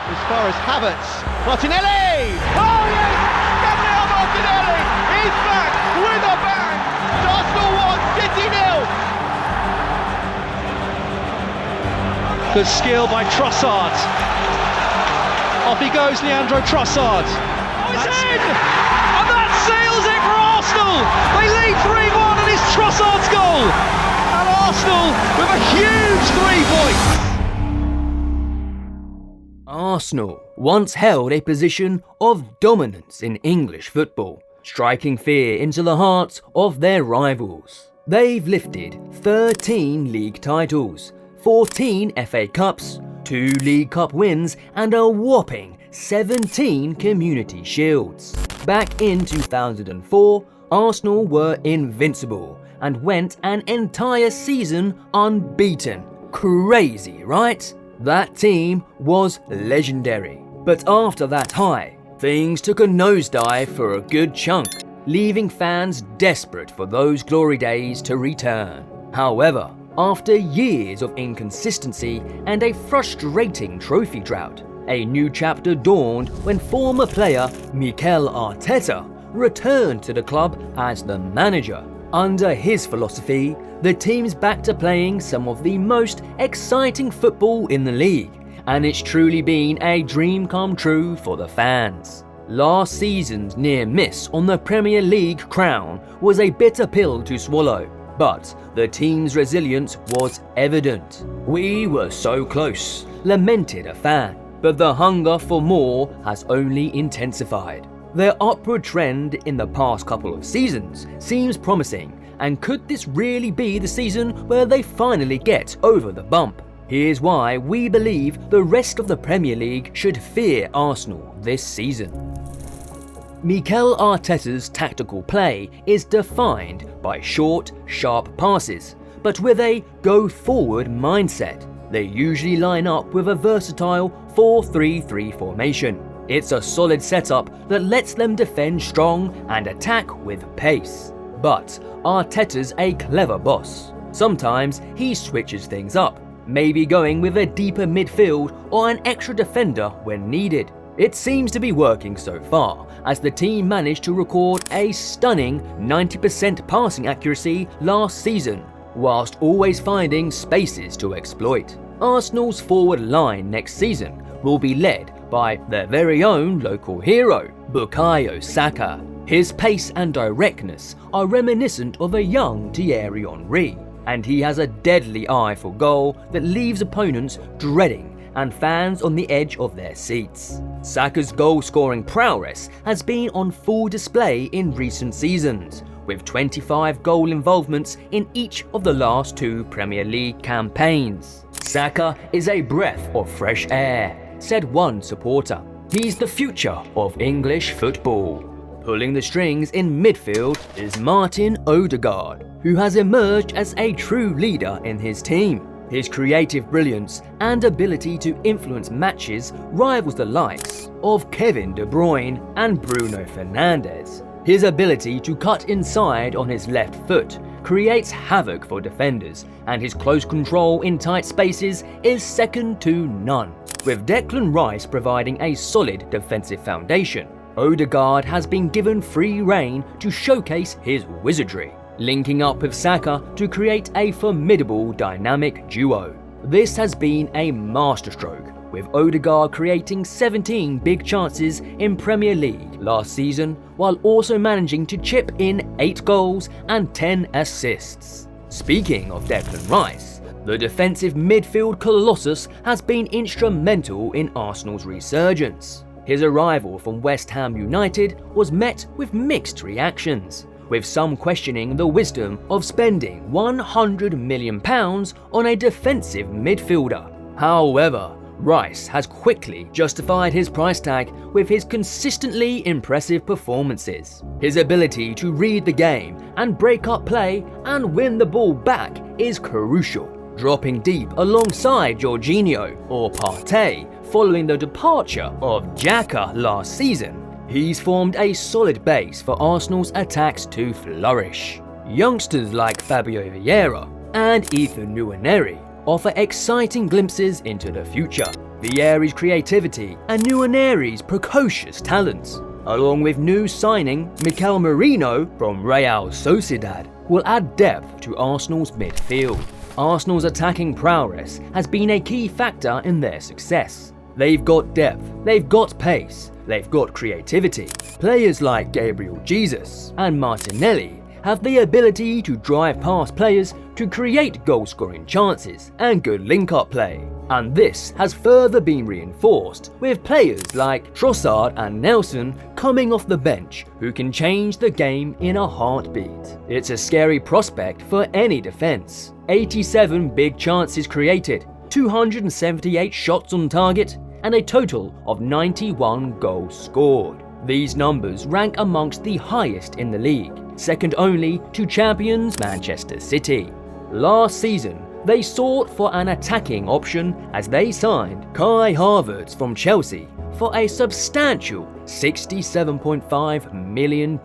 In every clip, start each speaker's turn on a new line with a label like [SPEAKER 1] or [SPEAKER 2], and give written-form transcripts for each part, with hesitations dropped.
[SPEAKER 1] As far as Havertz. Martinelli! Oh yes! Gabriel Martinelli is back with a bang! Arsenal 1, City 0! Good skill by Trossard. Off he goes, Leandro Trossard. Oh, it's in! And that seals it for Arsenal! They lead 3-1 and it's Trossard's goal! And Arsenal with a huge 3 points!
[SPEAKER 2] Arsenal once held a position of dominance in English football, striking fear into the hearts of their rivals. They've lifted 13 league titles, 14 FA Cups, 2 League Cup wins and a whopping 17 Community Shields. Back in 2004, Arsenal were invincible and went an entire season unbeaten. Crazy, right? That team was legendary. But after that high, things took a nosedive for a good chunk, leaving fans desperate for those glory days to return. However, after years of inconsistency and a frustrating trophy drought, a new chapter dawned when former player Mikel Arteta returned to the club as the manager. Under his philosophy, the team's back to playing some of the most exciting football in the league, and it's truly been a dream come true for the fans. Last season's near miss on the Premier League crown was a bitter pill to swallow, but the team's resilience was evident. "We were so close," lamented a fan, but the hunger for more has only intensified. Their upward trend in the past couple of seasons seems promising, and could this really be the season where they finally get over the bump? Here's why we believe the rest of the Premier League should fear Arsenal this season. Mikel Arteta's tactical play is defined by short, sharp passes, but with a go-forward mindset. They usually line up with a versatile 4-3-3 formation. It's a solid setup that lets them defend strong and attack with pace. But Arteta's a clever boss. Sometimes he switches things up, maybe going with a deeper midfield or an extra defender when needed. It seems to be working so far, as the team managed to record a stunning 90% passing accuracy last season, whilst always finding spaces to exploit. Arsenal's forward line next season will be led by their very own local hero, Bukayo Saka. His pace and directness are reminiscent of a young Thierry Henry, and he has a deadly eye for goal that leaves opponents dreading and fans on the edge of their seats. Saka's goal-scoring prowess has been on full display in recent seasons, with 25 goal involvements in each of the last 2 Premier League campaigns. "Saka is a breath of fresh air," said one supporter. "He's the future of English football." Pulling the strings in midfield is Martin Ødegaard, who has emerged as a true leader in his team. His creative brilliance and ability to influence matches rivals the likes of Kevin De Bruyne and Bruno Fernandes. His ability to cut inside on his left foot creates havoc for defenders, and his close control in tight spaces is second to none. With Declan Rice providing a solid defensive foundation, Ødegaard has been given free rein to showcase his wizardry, linking up with Saka to create a formidable dynamic duo. This has been a masterstroke, with Ødegaard creating 17 big chances in Premier League last season, while also managing to chip in 8 goals and 10 assists. Speaking of Declan Rice, the defensive midfield colossus has been instrumental in Arsenal's resurgence. His arrival from West Ham United was met with mixed reactions, with some questioning the wisdom of spending £100 million on a defensive midfielder. However, Rice has quickly justified his price tag with his consistently impressive performances. His ability to read the game and break up play and win the ball back is crucial, dropping deep alongside Jorginho or Partey following the departure of Xhaka last season. He's formed a solid base for Arsenal's attacks to flourish. Youngsters like Fabio Vieira and Ethan Nwaneri offer exciting glimpses into the future. Vieri's creativity and Nwaneri's precocious talents, along with new signing Mikel Merino from Real Sociedad, will add depth to Arsenal's midfield. Arsenal's attacking prowess has been a key factor in their success. They've got depth, they've got pace, they've got creativity. Players like Gabriel Jesus and Martinelli have the ability to drive past players to create goal-scoring chances and good link-up play. And this has further been reinforced with players like Trossard and Nelson coming off the bench who can change the game in a heartbeat. It's a scary prospect for any defense. 87 big chances created, 278 shots on target, and a total of 91 goals scored. These numbers rank amongst the highest in the league, second only to champions Manchester City. Last season, they sought for an attacking option as they signed Kai Havertz from Chelsea for a substantial £67.5 million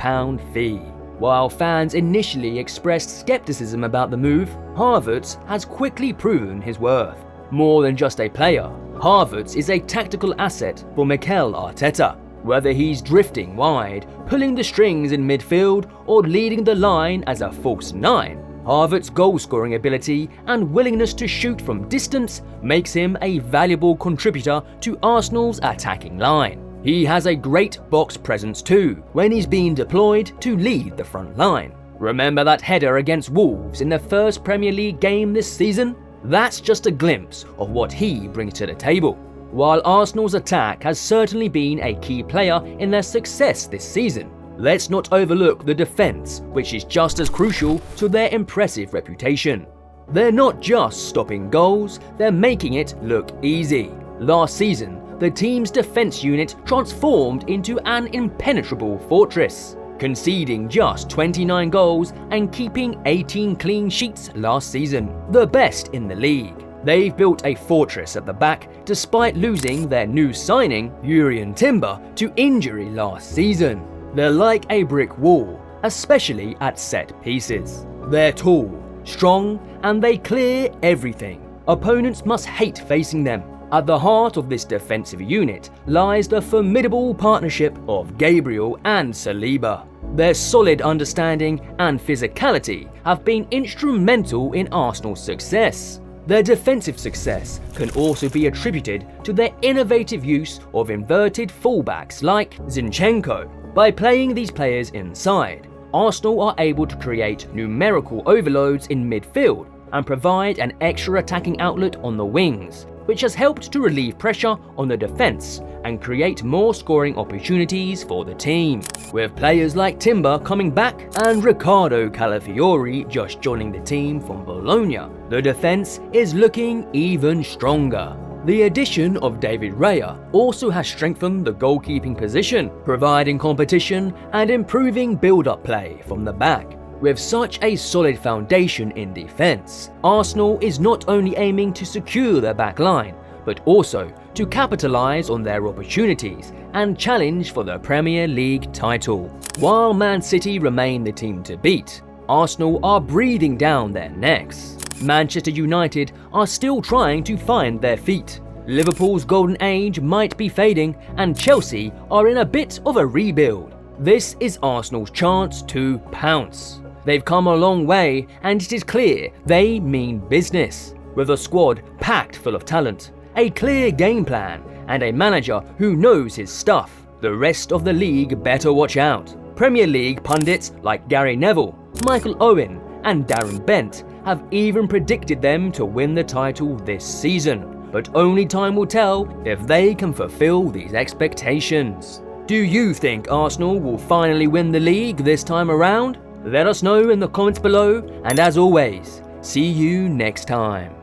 [SPEAKER 2] fee. While fans initially expressed skepticism about the move, Havertz has quickly proven his worth. More than just a player, Havertz is a tactical asset for Mikel Arteta. Whether he's drifting wide, pulling the strings in midfield, or leading the line as a false nine, Havertz's goal-scoring ability and willingness to shoot from distance makes him a valuable contributor to Arsenal's attacking line. He has a great box presence too, when he's being deployed to lead the front line. Remember that header against Wolves in the first Premier League game this season? That's just a glimpse of what he brings to the table. While Arsenal's attack has certainly been a key player in their success this season, let's not overlook the defense, which is just as crucial to their impressive reputation. They're not just stopping goals, they're making it look easy. Last season, the team's defense unit transformed into an impenetrable fortress, conceding just 29 goals and keeping 18 clean sheets last season, the best in the league. They've built a fortress at the back despite losing their new signing, Jurrien Timber, to injury last season. They're like a brick wall, especially at set pieces. They're tall, strong, and they clear everything. Opponents must hate facing them. At the heart of this defensive unit lies the formidable partnership of Gabriel and Saliba. Their solid understanding and physicality have been instrumental in Arsenal's success. Their defensive success can also be attributed to their innovative use of inverted fullbacks like Zinchenko. By playing these players inside, Arsenal are able to create numerical overloads in midfield and provide an extra attacking outlet on the wings, which has helped to relieve pressure on the defence and create more scoring opportunities for the team. With players like Timber coming back and Riccardo Calafiori just joining the team from Bologna, the defence is looking even stronger. The addition of David Raya also has strengthened the goalkeeping position, providing competition and improving build-up play from the back. With such a solid foundation in defence, Arsenal is not only aiming to secure their back line, but also to capitalise on their opportunities and challenge for the Premier League title. While Man City remain the team to beat, Arsenal are breathing down their necks. Manchester United are still trying to find their feet. Liverpool's golden age might be fading, and Chelsea are in a bit of a rebuild. This is Arsenal's chance to pounce. They've come a long way, and it is clear they mean business. With a squad packed full of talent, a clear game plan, and a manager who knows his stuff, the rest of the league better watch out. Premier League pundits like Gary Neville, Michael Owen, and Darren Bent have even predicted them to win the title this season, but only time will tell if they can fulfill these expectations. Do you think Arsenal will finally win the league this time around? Let us know in the comments below, and as always, see you next time.